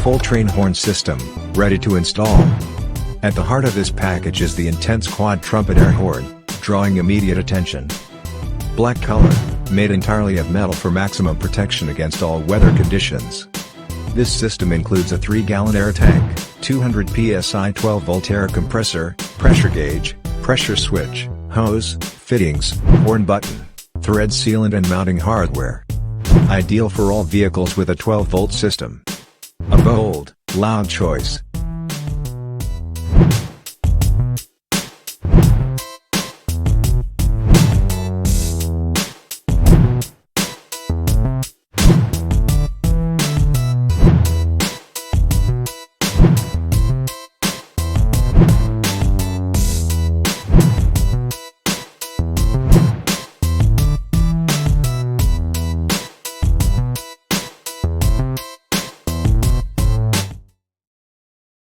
full train horn system, ready to install. At the heart of this package is the intense quad trumpet air horn, drawing immediate attention. Black color, made entirely of metal for maximum protection against all weather conditions. This system includes a 3-gallon air tank, 200 PSI 12-volt air compressor, pressure gauge, pressure switch, hose, fittings, horn button, thread sealant and mounting hardware. Ideal for all vehicles with a 12-volt system. A bold, loud choice,